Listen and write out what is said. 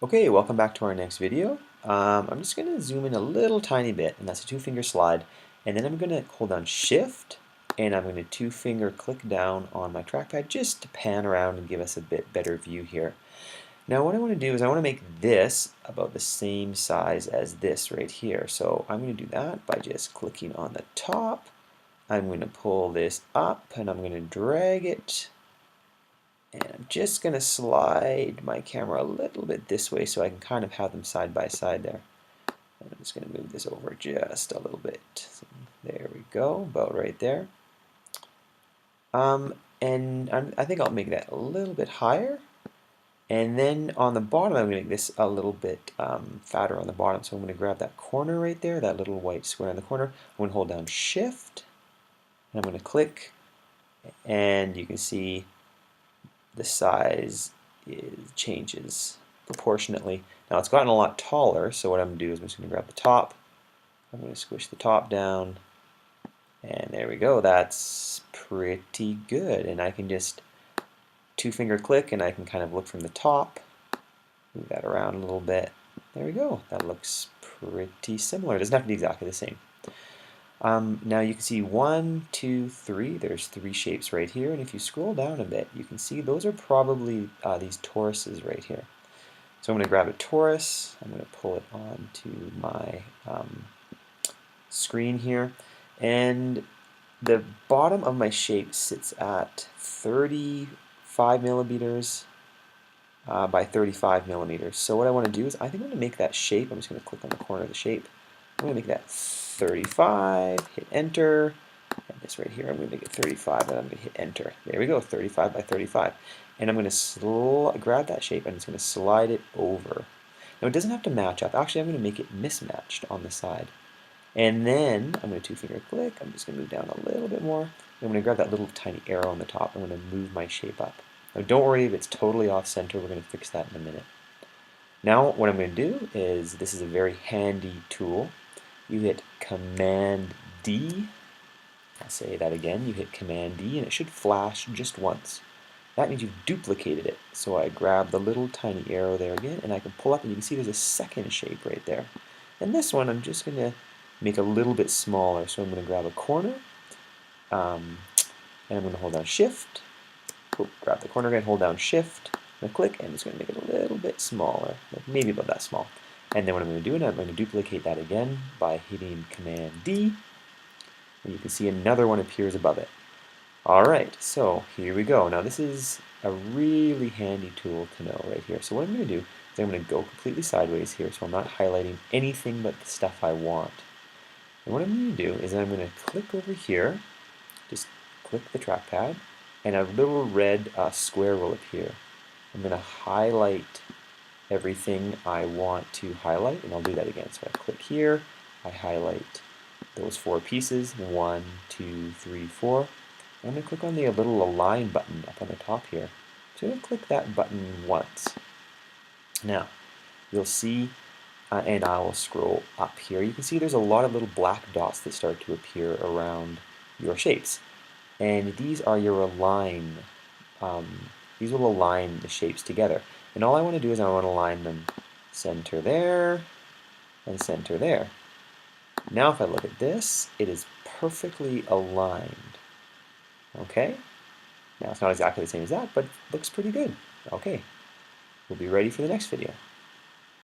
Okay, welcome back to our next video. I'm just going to zoom in a little tiny bit, and that's a two-finger slide. And then I'm going to hold down Shift, and I'm going to two-finger click down on my trackpad just to pan around and give us a bit better view here. Now what I want to do is I want to make this about the same size as this right here. So I'm going to do that by just clicking on the top. I'm going to pull this up, and I'm going to drag it. And I'm just going to slide my camera a little bit this way so I can kind of have them side by side there. And I'm just going to move this over just a little bit. So there we go, about right there. I think I'll make that a little bit higher. And then on the bottom, I'm going to make this a little bit fatter on the bottom. So I'm going to grab that corner right there, that little white square in the corner. I'm going to hold down Shift, and I'm going to click, and you can see the size changes proportionately. Now it's gotten a lot taller, so what I'm going to do is I'm just going to grab the top, I'm going to squish the top down, and there we go. That's pretty good. And I can just two-finger click, and I can kind of look from the top, move that around a little bit. There we go. That looks pretty similar. It doesn't have to be exactly the same. Now you can see 1, 2, 3. There's 3 shapes right here, and if you scroll down a bit, you can see those are probably these toruses right here. So I'm going to grab a torus. I'm going to pull it onto my screen here, and the bottom of my shape sits at 35 millimeters by 35 millimeters. So what I want to do is I think I'm going to make that shape. I'm just going to click on the corner of the shape. I'm going to make that 35, hit enter, and this right here, I'm going to make it 35, and I'm going to hit enter. There we go, 35 by 35. And I'm going to grab that shape, and I'm just going to slide it over. Now it doesn't have to match up. Actually, I'm going to make it mismatched on the side. And then I'm going to two-finger click. I'm just going to move down a little bit more. I'm going to grab that little tiny arrow on the top. I'm going to move my shape up. Now don't worry if it's totally off center. We're going to fix that in a minute. Now what I'm going to do is, this is a very handy tool. You hit Command D. I'll say that again. You hit Command D, and it should flash just once. That means you've duplicated it. So I grab the little tiny arrow there again, and I can pull up, and you can see there's a second shape right there. And this one, I'm just going to make a little bit smaller. So I'm going to grab a corner, and I'm going to hold down Shift. Grab the corner again, hold down Shift, and click, and I'm just going to make it a little bit smaller, like maybe about that small. And then what I'm going to do is I'm going to duplicate that again by hitting Command D, and you can see another one appears above it. Alright, so here we go. Now this is a really handy tool to know right here. So what I'm going to do is I'm going to go completely sideways here, so I'm not highlighting anything but the stuff I want. And what I'm going to do is I'm going to click over here, just click the trackpad, and a little red square will appear. I'm going to highlight everything I want to highlight, and I'll do that again. So I click here, I highlight those 4 pieces, 1, 2, 3, 4. And I'm going to click on the little align button up on the top here. So I'm going to click that button once. Now, you'll see, and I will scroll up here, you can see there's a lot of little black dots that start to appear around your shapes. And these are your align, these will align the shapes together. And all I want to do is I want to align them center there and center there. Now if I look at this, it is perfectly aligned. Okay? Now it's not exactly the same as that, but it looks pretty good. Okay, we'll be ready for the next video.